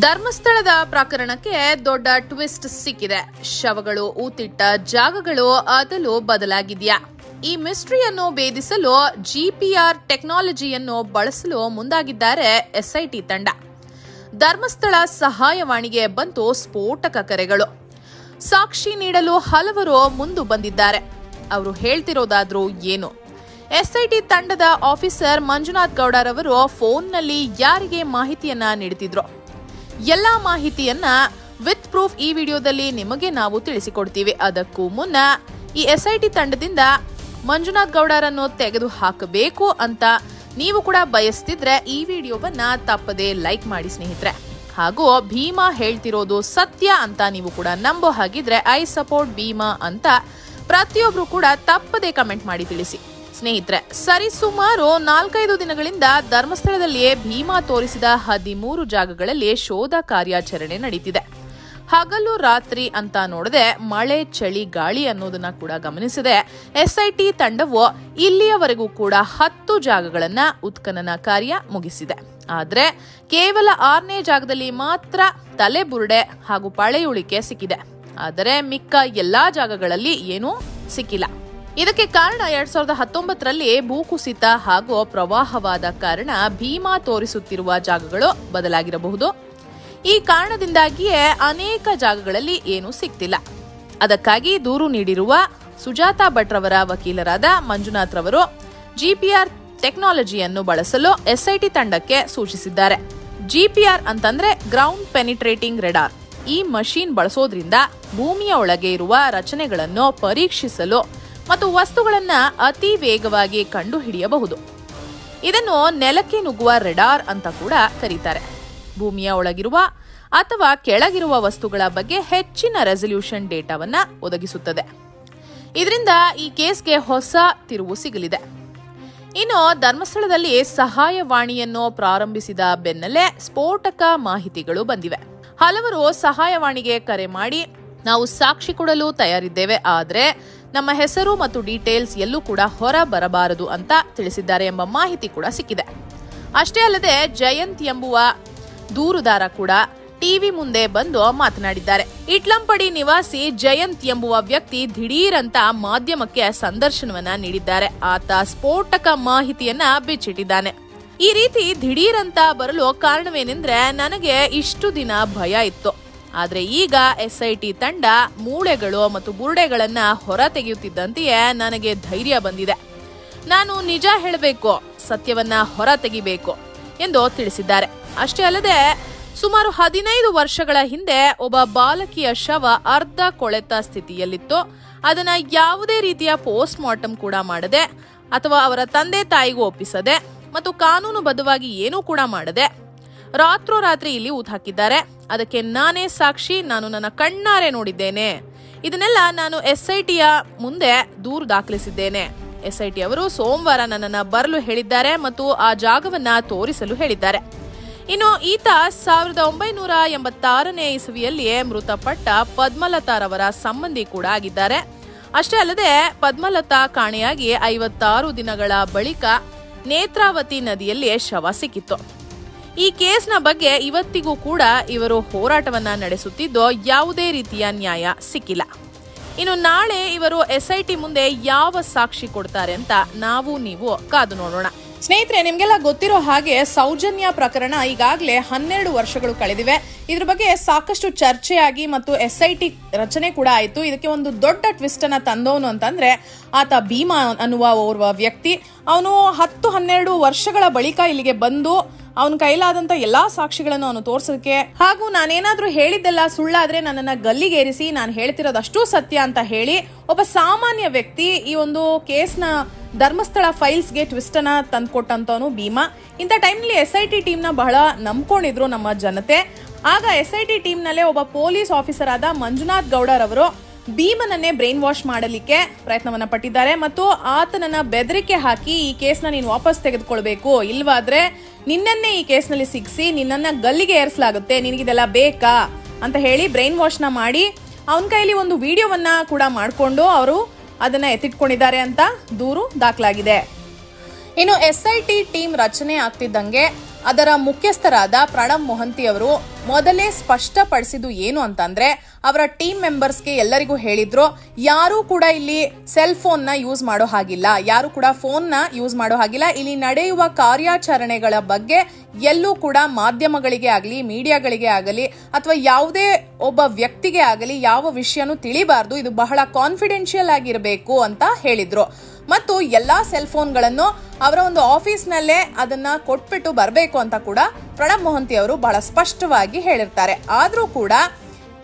ಧರ್ಮಸ್ಥಳದ ಪ್ರಕರಣಕ್ಕೆ ದೊಡ್ಡ ಟ್ವಿಸ್ಟ್ ಸಿಕ್ಕಿದೆ. ಶವಗಳು ಊತಿಟ್ಟ ಜಾಗಗಳು ಅದಲು ಬದಲಾಗಿದೆಯಾ? ಈ ಮಿಸ್ಟ್ರಿಯನ್ನು ಭೇದಿಸಲು ಜಿಪಿಆರ್ ಟೆಕ್ನಾಲಜಿಯನ್ನು ಬಳಸಲು ಮುಂದಾಗಿದ್ದಾರೆ ಎಸ್ಐಟಿ ತಂಡ. ಧರ್ಮಸ್ಥಳ ಸಹಾಯವಾಣಿಗೆ ಬಂತು ಸ್ಫೋಟಕ ಕರೆಗಳು. ಸಾಕ್ಷಿ ನೀಡಲು ಹಲವರು ಮುಂದೆ ಬಂದಿದ್ದಾರೆ. ಅವರು ಹೇಳ್ತಿರೋದಾದ್ರೂ ಏನು? ಎಸ್ಐಟಿ ತಂಡದ ಆಫೀಸರ್ ಮಂಜುನಾಥ್ ಗೌಡರವರು ಫೋನ್ನಲ್ಲಿ ಯಾರಿಗೆ ಮಾಹಿತಿಯನ್ನ ನೀಡುತ್ತಿದ್ರು? ಎಲ್ಲಾ ಮಾಹಿತಿಯನ್ನ ವಿತ್ ಪ್ರೂಫ್ ಈ ವಿಡಿಯೋದಲ್ಲಿ ನಿಮಗೆ ನಾವು ತಿಳಿಸಿಕೊಡ್ತೀವಿ. ಅದಕ್ಕೂ ಮುನ್ನ ಈ ಎಸ್ಐಟಿ ತಂಡದಿಂದ ಮಂಜುನಾಥ್ ಗೌಡರನ್ನು ತೆಗೆದು ಹಾಕಬೇಕು ಅಂತ ನೀವು ಕೂಡ ಬಯಸ್ತಿದ್ರೆ ಈ ವಿಡಿಯೋವನ್ನ ತಪ್ಪದೆ ಲೈಕ್ ಮಾಡಿ ಸ್ನೇಹಿತರೆ. ಹಾಗೂ ಭೀಮಾ ಹೇಳ್ತಿರೋದು ಸತ್ಯ ಅಂತ ನೀವು ಕೂಡ ನಂಬೋ ಹಾಗಿದ್ರೆ ಐ ಸಪೋರ್ಟ್ ಭೀಮಾ ಅಂತ ಪ್ರತಿಯೊಬ್ರು ಕೂಡ ತಪ್ಪದೆ ಕಮೆಂಟ್ ಮಾಡಿ ತಿಳಿಸಿ ಸ್ನೇಹಿತರೆ. ಸರಿಸುಮಾರು 4-5 ದಿನಗಳಿಂದ ಧರ್ಮಸ್ಥಳದಲ್ಲಿಯೇ ಭೀಮಾ ತೋರಿಸಿದ 13 ಜಾಗಗಳಲ್ಲಿ ಶೋಧ ಕಾರ್ಯಾಚರಣೆ ನಡೀತಿದೆ. ಹಗಲು ರಾತ್ರಿ ಅಂತ ನೋಡದೆ ಮಳೆ ಚಳಿ ಗಾಳಿ ಅನ್ನೋದನ್ನ ಕೂಡ ಗಮನಿಸಿದೆ ಎಸ್ಐಟಿ ತಂಡವು ಇಲ್ಲಿಯವರೆಗೂ ಕೂಡ 10 ಜಾಗಗಳನ್ನ ಉತ್ಖನನ ಕಾರ್ಯ ಮುಗಿಸಿದೆ. ಆದ್ರೆ ಕೇವಲ 6ನೇ ಜಾಗದಲ್ಲಿ ಮಾತ್ರ ತಲೆಬುರುಡೆ ಹಾಗೂ ಪಳೆಯುಳಿಕೆ ಸಿಕ್ಕಿದೆ. ಆದರೆ ಮಿಕ್ಕ ಎಲ್ಲಾ ಜಾಗಗಳಲ್ಲಿ ಏನೂ ಸಿಕ್ಕಿಲ್ಲ. ಇದಕ್ಕೆ ಕಾರಣ 2019ರಲ್ಲಿ ಭೂಕುಸಿತ ಹಾಗೂ ಪ್ರವಾಹವಾದ ಕಾರಣ ಭೀಮಾ ತೋರಿಸುತ್ತಿರುವ ಜಾಗಗಳು ಬದಲಾಗಿರಬಹುದು. ಈ ಕಾರಣದಿಂದಾಗಿಯೇ ಅನೇಕ ಜಾಗಗಳಲ್ಲಿ ಏನೂ ಸಿಕ್ತಿಲ್ಲ. ಅದಕ್ಕಾಗಿ ದೂರು ನೀಡಿರುವ ಸುಜಾತಾ ಭಟ್ರವರ ವಕೀಲರಾದ ಮಂಜುನಾಥ್ ರವರು ಜಿಪಿಆರ್ ಟೆಕ್ನಾಲಜಿಯನ್ನು ಬಳಸಲು ಎಸ್ಐಟಿ ತಂಡಕ್ಕೆ ಸೂಚಿಸಿದ್ದಾರೆ. ಜಿಪಿಆರ್ ಅಂತಂದ್ರೆ ಗ್ರೌಂಡ್ ಪೆನಿಟ್ರೇಟಿಂಗ್ ರೆಡಾರ್. ಈ ಮಷೀನ್ ಬಳಸೋದ್ರಿಂದ ಭೂಮಿಯ ಒಳಗೆ ಇರುವ ರಚನೆಗಳನ್ನು ಪರೀಕ್ಷಿಸಲು ಮತ್ತು ವಸ್ತುಗಳನ್ನ ಅತಿ ವೇಗವಾಗಿ ಕಂಡುಹಿಡಿಯಬಹುದು. ಇದನ್ನು ನೆಲಕ್ಕೆ ನುಗ್ಗುವ ರೆಡಾರ್ ಅಂತ ಕೂಡ ಕರೀತಾರೆ. ಭೂಮಿಯ ಒಳಗಿರುವ ಅಥವಾ ಕೆಳಗಿರುವ ವಸ್ತುಗಳ ಬಗ್ಗೆ ಹೆಚ್ಚಿನ ರೆಸಲ್ಯೂಷನ್ ಡೇಟಾವನ್ನ ಒದಗಿಸುತ್ತದೆ. ಇದರಿಂದ ಈ ಕೇಸ್ಗೆ ಹೊಸ ತಿರುವು ಸಿಗಲಿದೆ. ಇನ್ನು ಧರ್ಮಸ್ಥಳದಲ್ಲಿ ಸಹಾಯವಾಣಿಯನ್ನು ಪ್ರಾರಂಭಿಸಿದ ಬೆನ್ನಲ್ಲೇ ಸ್ಫೋಟಕ ಮಾಹಿತಿಗಳು ಬಂದಿವೆ. ಹಲವರು ಸಹಾಯವಾಣಿಗೆ ಕರೆ ಮಾಡಿ ನಾವು ಸಾಕ್ಷಿ ಕೊಡಲು ತಯಾರಿದ್ದೇವೆ, ಆದರೆ ನಮ್ಮ ಹೆಸರು ಮತ್ತು ಡೀಟೇಲ್ಸ್ ಎಲ್ಲೂ ಕೂಡ ಹೊರ ಬರಬಾರದು ಅಂತ ತಿಳಿಸಿದ್ದಾರೆ ಎಂಬ ಮಾಹಿತಿ ಕೂಡ ಸಿಕ್ಕಿದೆ. ಅಷ್ಟೇ ಅಲ್ಲದೆ ಜಯಂತ್ ಎಂಬುವ ದೂರುದಾರ ಕೂಡ ಟಿವಿ ಮುಂದೆ ಬಂದು ಮಾತನಾಡಿದ್ದಾರೆ. ಇಟ್ಲಂಪಡಿ ನಿವಾಸಿ ಜಯಂತ್ ಎಂಬುವ ವ್ಯಕ್ತಿ ದಿಢೀರಂತ ಮಾಧ್ಯಮಕ್ಕೆ ಸಂದರ್ಶನವನ್ನ ನೀಡಿದ್ದಾರೆ. ಆತ ಸ್ಫೋಟಕ ಮಾಹಿತಿಯನ್ನ ಬಿಚ್ಚಿಟ್ಟಿದ್ದಾನೆ. ಈ ರೀತಿ ದಿಢೀರಂತ ಬರಲು ಕಾರಣವೇನೆಂದ್ರೆ, ನನಗೆ ಇಷ್ಟು ದಿನ ಭಯ ಇತ್ತು, ಆದ್ರೆ ಈಗ ಎಸ್ಐಟಿ ತಂಡ ಮೂಳೆಗಳು ಮತ್ತು ಬುರುಡೆಗಳನ್ನ ಹೊರ ತೆಗೆಯುತ್ತಿದ್ದಂತೆಯೇ ನನಗೆ ಧೈರ್ಯ ಬಂದಿದೆ. ನಾನು ನಿಜ ಹೇಳಬೇಕು, ಸತ್ಯವನ್ನ ಹೊರ ತೆಗಿಬೇಕು ಎಂದು ತಿಳಿಸಿದ್ದಾರೆ. ಅಷ್ಟೇ ಅಲ್ಲದೆ ಸುಮಾರು 15 ವರ್ಷಗಳ ಹಿಂದೆ ಒಬ್ಬ ಬಾಲಕಿಯ ಶವ ಅರ್ಧ ಕೊಳೆತ ಸ್ಥಿತಿಯಲ್ಲಿತ್ತು. ಅದನ್ನ ಯಾವುದೇ ರೀತಿಯ ಪೋಸ್ಟ್ ಮಾರ್ಟಮ್ ಕೂಡ ಮಾಡದೆ ಅಥವಾ ಅವರ ತಂದೆ ತಾಯಿಗೂ ಒಪ್ಪಿಸದೆ ಮತ್ತು ಕಾನೂನುಬದ್ಧವಾಗಿ ಏನೂ ಕೂಡ ಮಾಡದೆ ರಾತ್ರೋರಾತ್ರಿ ಇಲ್ಲಿ ಊತ ಹಾಕಿದ್ದಾರೆ. ಅದಕ್ಕೆ ನಾನೇ ಸಾಕ್ಷಿ, ನಾನು ನನ್ನ ಕಣ್ಣಾರೆ ನೋಡಿದ್ದೇನೆ. ಇದನ್ನೆಲ್ಲ ನಾನು ಎಸ್ಐಟಿಯ ಮುಂದೆ ದೂರು ದಾಖಲಿಸಿದ್ದೇನೆ. ಎಸ್ಐಟಿ ಅವರು ಸೋಮವಾರ ನನ್ನನ್ನ ಬರಲು ಹೇಳಿದ್ದಾರೆ ಮತ್ತು ಆ ಜಾಗವನ್ನ ತೋರಿಸಲು ಹೇಳಿದ್ದಾರೆ. ಇನ್ನು ಈತ 1986ನೇ ಇಸವಿಯಲ್ಲಿಯೇ ಮೃತಪಟ್ಟ ಪದ್ಮಲತಾರವರ ಸಂಬಂಧಿ ಕೂಡ ಆಗಿದ್ದಾರೆ. ಅಷ್ಟೇ ಅಲ್ಲದೆ ಪದ್ಮಲತಾ ಕಾಣೆಯಾಗಿ 56 ದಿನಗಳ ಬಳಿಕ ನೇತ್ರಾವತಿ ನದಿಯಲ್ಲಿ ಶವ ಸಿಕ್ಕಿತ್ತು. ಈ ಕೇಸ್ನ ಬಗ್ಗೆ ಇವತ್ತಿಗೂ ಕೂಡ ಇವರು ಹೋರಾಟವನ್ನ ನಡೆಸುತ್ತಿದ್ದು ಯಾವುದೇ ರೀತಿಯ ನ್ಯಾಯ ಸಿಕ್ಕಿಲ್ಲ. ಇನ್ನು ನಾಳೆ ಇವರು ಎಸ್ಐಟಿ ಮುಂದೆ ಯಾವ ಸಾಕ್ಷಿ ಕೊಡ್ತಾರೆ ಅಂತ ನೀವು ಕಾದು ನೋಡೋಣ. ಸ್ನೇಹಿತರೆ, ನಿಮ್ಗೆಲ್ಲ ಗೊತ್ತಿರೋ ಹಾಗೆ ಸೌಜನ್ಯ ಪ್ರಕರಣ ಈಗಾಗಲೇ 12 ವರ್ಷಗಳು ಕಳೆದಿವೆ. ಇದ್ರ ಬಗ್ಗೆ ಸಾಕಷ್ಟು ಚರ್ಚೆಯಾಗಿ ಮತ್ತು ಎಸ್ಐಟಿ ರಚನೆ ಕೂಡ ಆಯಿತು. ಇದಕ್ಕೆ ಒಂದು ದೊಡ್ಡ ಟ್ವಿಸ್ಟ್ ಅನ್ನ ತಂದವನು ಅಂತಂದ್ರೆ ಆತ ಭೀಮಾ ಅನ್ನುವ ಓರ್ವ ವ್ಯಕ್ತಿ. ಅವನು 10-12 ವರ್ಷಗಳ ಬಳಿಕ ಇಲ್ಲಿಗೆ ಬಂದು ಅವನ ಕೈಲಾದಂತ ಎಲ್ಲಾ ಸಾಕ್ಷಿಗಳನ್ನು ಅವನು ತೋರ್ಸೋದಕ್ಕೆ ಹಾಗೂ ನಾನೇನಾದ್ರೂ ಹೇಳಿದ್ದೆಲ್ಲ ಸುಳ್ಳಾದ್ರೆ ನನ್ನನ್ನ ಗಲ್ಲಿಗೇರಿಸಿ ನಾನು ಹೇಳ್ತಿರೋದಷ್ಟು ಸತ್ಯ ಅಂತ ಹೇಳಿ ಒಬ್ಬ ಸಾಮಾನ್ಯ ವ್ಯಕ್ತಿ ಈ ಒಂದು ಕೇಸ್ನ ಧರ್ಮಸ್ಥಳ ಫೈಲ್ಸ್ಗೆ ಟ್ವಿಸ್ಟ್ ಅನ್ನ ತಂದ್ಕೊಟ್ಟಂತವನು ಭೀಮಾ. ಇಂಥ ಟೈಮ್ನಲ್ಲಿ ಎಸ್ಐಟಿ ಟೀಮ್ನ ಬಹಳ ನಂಬ್ಕೊಂಡಿದ್ರು ನಮ್ಮ ಜನತೆ. ಆಗ ಎಸ್ಐಟಿ ಟೀಮ್ನಲ್ಲೇ ಒಬ್ಬ ಪೊಲೀಸ್ ಆಫೀಸರ್ ಆದ ಮಂಜುನಾಥ್ ಗೌಡರವರು ಭೀಮನನ್ನೇ ಬ್ರೈನ್ ವಾಶ್ ಮಾಡಲಿಕ್ಕೆ ಪ್ರಯತ್ನವನ್ನ ಪಟ್ಟಿದ್ದಾರೆ ಮತ್ತು ಆತನನ್ನ ಬೆದರಿಕೆ ಹಾಕಿ ಈ ಕೇಸ್ನ ನೀನು ವಾಪಸ್ ತೆಗೆದುಕೊಳ್ಬೇಕು, ಇಲ್ವಾದ್ರೆ ನಿನ್ನನ್ನೇ ಈ ಕೇಸ್ನಲ್ಲಿ ಸಿಕ್ಕಿಸಿ ನಿನ್ನನ್ನ ಗಲ್ಲಿಗೆ ಏರಿಸಲಾಗುತ್ತೆ, ನಿನಗಿದೆಲ್ಲ ಬೇಕಾ ಅಂತ ಹೇಳಿ ಬ್ರೈನ್ ವಾಶ್ ನ ಮಾಡಿ ಅವನ ಕೈಲಿ ಒಂದು ವಿಡಿಯೋವನ್ನ ಕೂಡ ಮಾಡಿಕೊಂಡು ಅವರು ಅದನ್ನ ಎತ್ತಿಟ್ಕೊಂಡಿದ್ದಾರೆ ಅಂತ ದೂರು ದಾಖಲಾಗಿದೆ. ಇನ್ನು ಎಸ್ಐಟಿ ಟೀಮ್ ರಚನೆ ಆಗ್ತಿದ್ದಂಗೆ ಅದರ ಮುಖ್ಯಸ್ಥರಾದ ಪ್ರಣಬ್ ಮೊಹಂತಿ ಅವರು ಮೊದಲೇ ಸ್ಪಷ್ಟಪಡಿಸಿದ್ದು ಏನು ಅಂತಂದ್ರೆ, ಅವರ ಟೀಮ್ ಮೆಂಬರ್ಸ್ಗೆ ಎಲ್ಲರಿಗೂ ಹೇಳಿದ್ರು, ಯಾರು ಕೂಡ ಇಲ್ಲಿ ಸೆಲ್ ಫೋನ್ ನ ಯೂಸ್ ಮಾಡೋ ಹಾಗಿಲ್ಲ, ಯಾರು ಕೂಡ ಫೋನ್ ನ ಯೂಸ್ ಮಾಡೋ ಹಾಗಿಲ್ಲ. ಇಲ್ಲಿ ನಡೆಯುವ ಕಾರ್ಯಾಚರಣೆಗಳ ಬಗ್ಗೆ ಎಲ್ಲೂ ಕೂಡ ಮಾಧ್ಯಮಗಳಿಗೆ ಆಗಲಿ, ಮೀಡಿಯಾಗಳಿಗೆ ಆಗಲಿ, ಅಥವಾ ಯಾವುದೇ ಒಬ್ಬ ವ್ಯಕ್ತಿಗೆ ಆಗಲಿ ಯಾವ ವಿಷಯನೂ ತಿಳಿಬಾರ್ದು, ಇದು ಬಹಳ ಕಾನ್ಫಿಡೆನ್ಷಿಯಲ್ ಆಗಿರಬೇಕು ಅಂತ ಹೇಳಿದ್ರು. ಮತ್ತು ಎಲ್ಲಾ ಸೆಲ್ ಫೋನ್ಗಳನ್ನು ಅವರ ಒಂದು ಆಫೀಸ್ ನಲ್ಲೇ ಅದನ್ನ ಕೊಟ್ಬಿಟ್ಟು ಬರಬೇಕು ಅಂತ ಕೂಡ ಪ್ರಣಬ್ ಮೊಹಂತಿ ಅವರು ಬಹಳ ಸ್ಪಷ್ಟವಾಗಿ ಹೇಳಿರ್ತಾರೆ. ಆದ್ರೂ ಕೂಡ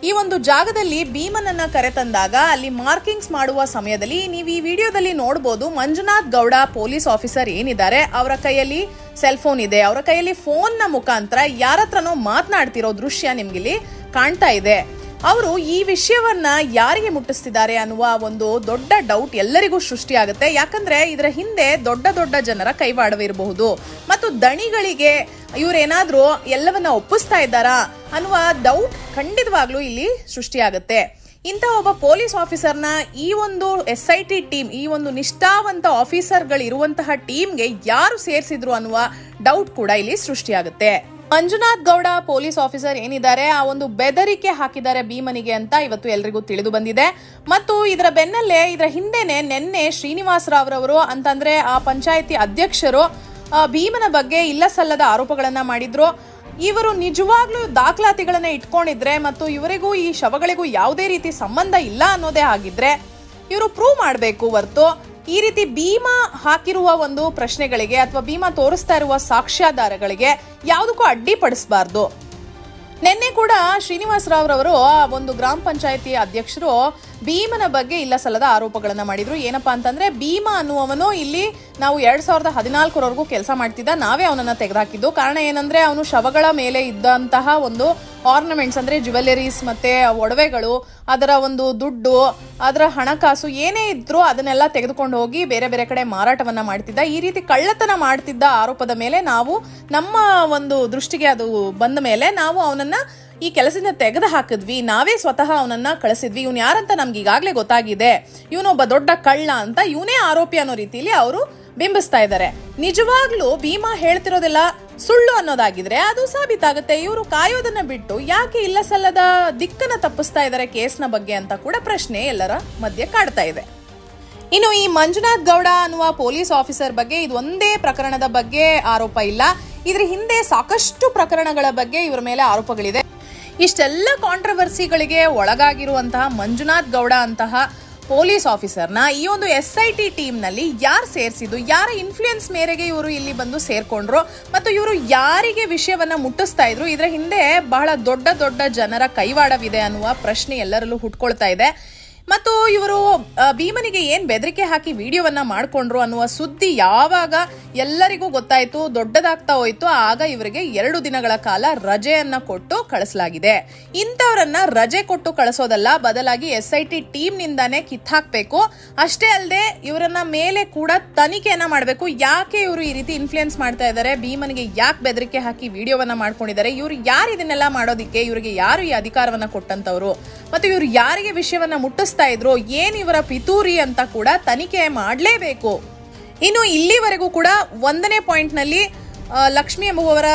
ಈ ಒಂದು ಜಾಗದಲ್ಲಿ ಭೀಮನನ್ನ ಕರೆತಂದಾಗ ಅಲ್ಲಿ ಮಾರ್ಕಿಂಗ್ಸ್ ಮಾಡುವ ಸಮಯದಲ್ಲಿ ನೀವು ಈ ವಿಡಿಯೋದಲ್ಲಿ ನೋಡಬಹುದು, ಮಂಜುನಾಥ್ ಗೌಡ ಪೊಲೀಸ್ ಆಫೀಸರ್ ಏನಿದ್ದಾರೆ ಅವರ ಕೈಯಲ್ಲಿ ಸೆಲ್ ಫೋನ್ ಇದೆ. ಅವರ ಕೈಯಲ್ಲಿ ಫೋನ್ ನ ಮುಖಾಂತರ ಯಾರ ಹತ್ರನೋ ಮಾತನಾಡ್ತಿರೋ ದೃಶ್ಯ ನಿಮ್ಗಿಲ್ಲಿ ಕಾಣ್ತಾ ಇದೆ. ಅವರು ಈ ವಿಷಯವನ್ನ ಯಾರಿಗೆ ಮುಟ್ಟಿಸ್ತಿದ್ದಾರೆ ಅನ್ನುವ ಒಂದು ದೊಡ್ಡ ಡೌಟ್ ಎಲ್ಲರಿಗೂ ಸೃಷ್ಟಿಯಾಗುತ್ತೆ. ಯಾಕಂದ್ರೆ ಇದರ ಹಿಂದೆ ದೊಡ್ಡ ದೊಡ್ಡ ಜನರ ಕೈವಾಡವಿರಬಹುದು ಮತ್ತು ದಣಿಗಳಿಗೆ ಇವರೇನಾದ್ರೂ ಎಲ್ಲವನ್ನ ಒಪ್ಪಿಸ್ತಾ ಇದ್ದಾರಾ ಅನ್ನುವ ಡೌಟ್ ಖಂಡಿತವಾಗ್ಲೂ ಇಲ್ಲಿ ಸೃಷ್ಟಿಯಾಗುತ್ತೆ. ಇಂಥ ಒಬ್ಬ ಪೊಲೀಸ್ ಆಫೀಸರ್ನ ಈ ಒಂದು SIT ಟೀಮ್, ಈ ಒಂದು ನಿಷ್ಠಾವಂತ ಆಫೀಸರ್ಗಳು ಇರುವಂತಹ ಟೀಮ್ಗೆ ಯಾರು ಸೇರಿಸಿದ್ರು ಅನ್ನುವ ಡೌಟ್ ಕೂಡ ಇಲ್ಲಿ ಸೃಷ್ಟಿಯಾಗುತ್ತೆ. ಮಂಜುನಾಥ್ ಗೌಡ ಪೊಲೀಸ್ ಆಫೀಸರ್ ಏನಿದ್ದಾರೆ ಆ ಒಂದು ಬೆದರಿಕೆ ಹಾಕಿದ್ದಾರೆ ಭೀಮನಿಗೆ ಅಂತ ಇವತ್ತು ಎಲ್ರಿಗೂ ತಿಳಿದು ಬಂದಿದೆ. ಮತ್ತು ಇದರ ಬೆನ್ನಲ್ಲೇ ಇದರ ಹಿಂದೆನೆ ನಿನ್ನೆ ಶ್ರೀನಿವಾಸ್ ರಾವ್ ರವರು ಅಂತಂದ್ರೆ ಆ ಪಂಚಾಯಿತಿ ಅಧ್ಯಕ್ಷರು ಭೀಮನ ಬಗ್ಗೆ ಇಲ್ಲ ಸಲ್ಲದ ಆರೋಪಗಳನ್ನ ಮಾಡಿದ್ರು. ಇವರು ನಿಜವಾಗ್ಲೂ ದಾಖಲಾತಿಗಳನ್ನ ಇಟ್ಕೊಂಡಿದ್ರೆ ಮತ್ತು ಇವರಿಗೂ ಈ ಶವಗಳಿಗೂ ಯಾವುದೇ ರೀತಿ ಸಂಬಂಧ ಇಲ್ಲ ಅನ್ನೋದೇ ಆಗಿದ್ರೆ ಇವರು ಪ್ರೂವ್ ಮಾಡಬೇಕು ಹೊರತು ಈ ರೀತಿ ಭೀಮಾ ಹಾಕಿರುವ ಒಂದು ಪ್ರಶ್ನೆಗಳಿಗೆ ಅಥವಾ ಭೀಮಾ ತೋರಿಸ್ತಾ ಇರುವ ಸಾಕ್ಷ್ಯಾಧಾರಗಳಿಗೆ ಯಾವುದಕ್ಕೂ ಅಡ್ಡಿಪಡಿಸಬಾರ್ದು. ನಿನ್ನೆ ಕೂಡ ಶ್ರೀನಿವಾಸ್ ರಾವ್ ರವರು ಒಂದು ಗ್ರಾಮ ಪಂಚಾಯತಿ ಅಧ್ಯಕ್ಷರು ಭೀಮನ ಬಗ್ಗೆ ಇಲ್ಲ ಸಲ್ಲದ ಆರೋಪಗಳನ್ನ ಮಾಡಿದ್ರು. ಏನಪ್ಪಾ ಅಂತಂದ್ರೆ, ಭೀಮಾ ಅನ್ನುವವನು ಇಲ್ಲಿ ನಾವು 2014 ಕೆಲಸ ಮಾಡ್ತಿದ್ದ, ನಾವೇ ಅವನನ್ನ ತೆಗೆದುಹಾಕಿದ್ದು. ಕಾರಣ ಏನಂದ್ರೆ ಅವನು ಶವಗಳ ಮೇಲೆ ಇದ್ದಂತಹ ಒಂದು ಆರ್ನಮೆಂಟ್ಸ್ ಅಂದ್ರೆ ಜ್ಯುವೆಲರೀಸ್ ಮತ್ತೆ ಒಡವೆಗಳು, ಅದರ ಒಂದು ದುಡ್ಡು, ಅದರ ಹಣಕಾಸು ಏನೇ ಇದ್ರು ಅದನ್ನೆಲ್ಲ ತೆಗೆದುಕೊಂಡು ಹೋಗಿ ಬೇರೆ ಬೇರೆ ಕಡೆ ಮಾರಾಟವನ್ನ ಮಾಡ್ತಿದ್ದ. ಈ ರೀತಿ ಕಳ್ಳತನ ಮಾಡ್ತಿದ್ದ ಆರೋಪದ ಮೇಲೆ ನಾವು ನಮ್ಮ ಒಂದು ದೃಷ್ಟಿಗೆ ಅದು ಬಂದ ಮೇಲೆ ನಾವು ಅವನನ್ನ ಈ ಕೆಲಸದಿಂದ ತೆಗೆದು ಹಾಕಿದ್ವಿ, ನಾವೇ ಸ್ವತಃ ಅವನನ್ನ ಕಳಿಸಿದ್ವಿ. ಇವನು ಯಾರಂತ ನಮ್ಗೆ ಈಗಾಗಲೇ ಗೊತ್ತಾಗಿದೆ, ಇವನೊಬ್ಬ ದೊಡ್ಡ ಕಳ್ಳ ಅಂತ, ಇವನೇ ಆರೋಪಿ ಅನ್ನೋ ರೀತಿಯಲ್ಲಿ ಅವರು ಬಿಂಬಿಸ್ತಾ ಇದ್ದಾರೆ. ನಿಜವಾಗ್ಲೂ ಭೀಮಾ ಹೇಳ್ತಿರೋದೆಲ್ಲ ಸುಳ್ಳು ಅನ್ನೋದಾಗಿದ್ರೆ ಅದು ಸಾಬೀತಾಗುತ್ತೆ. ಇವರು ಕಾಯೋದನ್ನ ಬಿಟ್ಟು ಯಾಕೆ ಇಲ್ಲ ಸಲ್ಲದ ದಿಕ್ಕನ್ನ ತಪ್ಪಿಸ್ತಾ ಇದ್ದಾರೆ ಕೇಸ್ನ ಬಗ್ಗೆ ಅಂತ ಕೂಡ ಪ್ರಶ್ನೆ ಎಲ್ಲರ ಮಧ್ಯೆ ಕಾಡ್ತಾ ಇದೆ. ಇನ್ನು ಈ ಮಂಜುನಾಥ್ ಗೌಡ ಅನ್ನುವ ಪೊಲೀಸ್ ಆಫೀಸರ್ ಬಗ್ಗೆ ಇದು ಒಂದೇ ಪ್ರಕರಣದ ಬಗ್ಗೆ ಆರೋಪ ಇಲ್ಲ, ಇದ್ರ ಹಿಂದೆ ಸಾಕಷ್ಟು ಪ್ರಕರಣಗಳ ಬಗ್ಗೆ ಇವರ ಮೇಲೆ ಆರೋಪಗಳಿದೆ. ಇಷ್ಟೆಲ್ಲ ಕಾಂಟ್ರವರ್ಸಿಗಳಿಗೆ ಒಳಗಾಗಿರುವಂತಹ ಮಂಜುನಾಥ್ ಗೌಡ ಅಂತಹ ಪೊಲೀಸ್ ಆಫೀಸರ್ನ ಈ ಒಂದು SIT ಟೀಮ್ ನಲ್ಲಿ ಯಾರು ಸೇರಿಸಿದ್ದು, ಯಾರ ಇನ್ಫ್ಲೂಯೆನ್ಸ್ ಮೇರೆಗೆ ಇವರು ಇಲ್ಲಿ ಬಂದು ಸೇರ್ಕೊಂಡ್ರು ಮತ್ತು ಇವರು ಯಾರಿಗೆ ವಿಷಯವನ್ನ ಮುಟ್ಟಿಸ್ತಾ ಇದ್ರು, ಇದರ ಹಿಂದೆ ಬಹಳ ದೊಡ್ಡ ದೊಡ್ಡ ಜನರ ಕೈವಾಡವಿದೆ ಅನ್ನುವ ಪ್ರಶ್ನೆ ಎಲ್ಲರಲ್ಲೂ ಹುಟ್ಕೊಳ್ತಾ ಇದೆ. ಮತ್ತು ಇವರು ಭೀಮನಿಗೆ ಏನ್ ಬೆದರಿಕೆ ಹಾಕಿ ವಿಡಿಯೋವನ್ನ ಮಾಡ್ಕೊಂಡ್ರು ಅನ್ನುವ ಸುದ್ದಿ ಯಾವಾಗ ಎಲ್ಲರಿಗೂ ಗೊತ್ತಾಯ್ತು, ದೊಡ್ಡದಾಗ್ತಾ ಹೋಯ್ತು, ಆಗ ಇವರಿಗೆ 2 ದಿನಗಳ ಕಾಲ ರಜೆಯನ್ನ ಕೊಟ್ಟು ಕಳಿಸಲಾಗಿದೆ. ಇಂಥವರನ್ನ ರಜೆ ಕೊಟ್ಟು ಕಳಿಸೋದಲ್ಲ, ಬದಲಾಗಿ SIT ಟೀಮ್ ನಿಂದಾನೇ ಕಿತ್ತಾಕ್ಬೇಕು. ಅಷ್ಟೇ ಅಲ್ಲದೆ ಇವರನ್ನ ಮೇಲೆ ಕೂಡ ತನಿಖೆಯನ್ನ ಮಾಡಬೇಕು. ಯಾಕೆ ಇವರು ಈ ರೀತಿ ಇನ್ಫ್ಲೂಯೆನ್ಸ್ ಮಾಡ್ತಾ ಇದ್ದಾರೆ, ಭೀಮನಿಗೆ ಯಾಕೆ ಬೆದರಿಕೆ ಹಾಕಿ ವಿಡಿಯೋವನ್ನ ಮಾಡ್ಕೊಂಡಿದ್ದಾರೆ, ಇವರು ಯಾರು ಇದನ್ನೆಲ್ಲ ಮಾಡೋದಿಕ್ಕೆ, ಇವರಿಗೆ ಯಾರು ಈ ಅಧಿಕಾರವನ್ನ ಕೊಟ್ಟಂತವ್ರು, ಮತ್ತು ಇವರು ಯಾರಿಗೆ ವಿಷಯವನ್ನ ಮುಟ್ಟಿಸ್ತಾ ಇದ್ರು, ಏನ್ ಇವರ ಪಿತೂರಿ ಅಂತ ಕೂಡ ತನಿಖೆ ಮಾಡಲೇಬೇಕು. ಇನ್ನು ಇಲ್ಲಿವರೆಗೂ ಕೂಡ 1ನೇ ಪಾಯಿಂಟ್ ನಲ್ಲಿ ಲಕ್ಷ್ಮಿ ಎಂಬುವವರ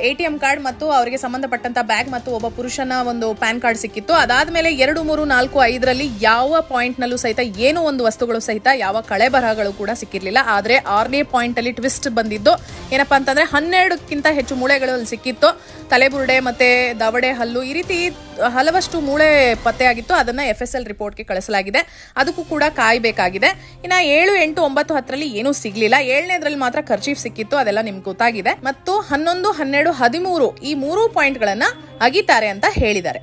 ATM ಕಾರ್ಡ್ ಮತ್ತು ಅವರಿಗೆ ಸಂಬಂಧಪಟ್ಟಂತ ಬ್ಯಾಗ್ ಮತ್ತು ಒಬ್ಬ ಪುರುಷನ ಒಂದು ಪ್ಯಾನ್ ಕಾರ್ಡ್ ಸಿಕ್ಕಿತ್ತು. ಅದಾದ್ಮೇಲೆ 2, 3, 4, 5ರಲ್ಲಿ ಯಾವ ಪಾಯಿಂಟ್ ನಲ್ಲೂ ಸಹಿತ ಏನೋ ಒಂದು ವಸ್ತುಗಳು ಸಹಿತ ಯಾವ ಕಳೆ ಬರಹಗಳು ಕೂಡ ಸಿಕ್ಕಿರ್ಲಿಲ್ಲ. ಆದ್ರೆ 6ನೇ ಪಾಯಿಂಟ್ ಅಲ್ಲಿ ಟ್ವಿಸ್ಟ್ ಬಂದಿದ್ದು ಏನಪ್ಪಾ ಅಂತಂದ್ರೆ 12ಕ್ಕಿಂತ ಹೆಚ್ಚು ಮೂಳೆಗಳು ಅಲ್ಲಿ ಸಿಕ್ಕಿತ್ತು. ತಲೆಬುರುಡೆ ಮತ್ತೆ ದವಡೆ ಹಲ್ಲು ಈ ರೀತಿ ಹಲವಷ್ಟು ಮೂಳೆ ಪತ್ತೆಯಾಗಿತ್ತು. ಅದನ್ನ FSL ರಿಪೋರ್ಟ್ಗೆ ಕಳಿಸಲಾಗಿದೆ. ಅದಕ್ಕೂ ಕೂಡ ಕಾಯಬೇಕಾಗಿದೆ. ಇನ್ನ 7, 8, 9, 10ರಲ್ಲಿ ಏನೂ ಸಿಗ್ಲಿಲ್ಲ. 7ನೇದ್ರಲ್ಲಿ ಮಾತ್ರ ಖರ್ಚೀಫ್ ಸಿಕ್ಕಿತ್ತು, ಅದೆಲ್ಲ ನಿಮ್ಗೆ ಗೊತ್ತಾಗಿದೆ. ಮತ್ತು 11, 12, 13 ಈ 3 ಪಾಯಿಂಟ್ ಗಳನ್ನ ಅಗಿತಾರೆ ಅಂತ ಹೇಳಿದ್ದಾರೆ.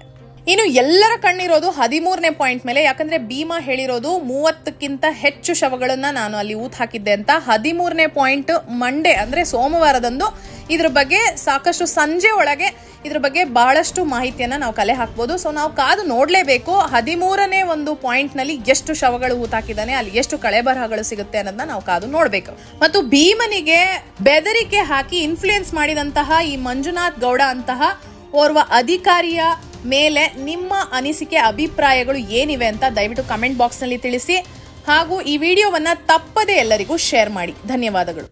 ಇನ್ನು ಎಲ್ಲರ ಕಣ್ಣಿರೋದು 13ನೇ ಪಾಯಿಂಟ್ ಮೇಲೆ. ಯಾಕಂದ್ರೆ ಭೀಮಾ ಹೇಳಿರೋದು 30ಕ್ಕಿಂತ ಹೆಚ್ಚು ಶವಗಳನ್ನ ನಾನು ಅಲ್ಲಿ ಊತ್ ಹಾಕಿದ್ದೆ ಅಂತ. 13ನೇ ಪಾಯಿಂಟ್ ಮಂಡೇ ಅಂದ್ರೆ ಸೋಮವಾರದಂದು ಇದ್ರ ಬಗ್ಗೆ ಸಾಕಷ್ಟು ಸಂಜೆ ಒಳಗೆ ಇದ್ರ ಬಗ್ಗೆ ಬಹಳಷ್ಟು ಮಾಹಿತಿಯನ್ನ ನಾವು ಕಲೆ ಹಾಕ್ಬೋದು. ಸೊ ನಾವು ಕಾದು ನೋಡ್ಲೇಬೇಕು 13ನೇ ಒಂದು ಪಾಯಿಂಟ್ ನಲ್ಲಿ ಎಷ್ಟು ಶವಗಳು ಹೂತಾಕಿದ್ದಾನೆ, ಅಲ್ಲಿ ಎಷ್ಟು ಕಳೆ ಬರಹಗಳು ಸಿಗುತ್ತೆ ಅನ್ನೋದನ್ನ ನಾವು ಕಾದು ನೋಡ್ಬೇಕು. ಮತ್ತು ಭೀಮನಿಗೆ ಬೆದರಿಕೆ ಹಾಕಿ ಇನ್ಫ್ಲೂಯೆನ್ಸ್ ಮಾಡಿದಂತಹ ಈ ಮಂಜುನಾಥ್ ಗೌಡ ಅಂತಹ ಓರ್ವ ಅಧಿಕಾರಿಯ ಮೇಲೆ ನಿಮ್ಮ ಅನಿಸಿಕೆ ಅಭಿಪ್ರಾಯಗಳು ಏನಿವೆ ಅಂತ ದಯವಿಟ್ಟು ಕಮೆಂಟ್ ಬಾಕ್ಸ್ ನಲ್ಲಿ ತಿಳಿಸಿ. ಹಾಗೂ ಈ ವಿಡಿಯೋವನ್ನ ತಪ್ಪದೆ ಎಲ್ಲರಿಗೂ ಶೇರ್ ಮಾಡಿ. ಧನ್ಯವಾದಗಳು.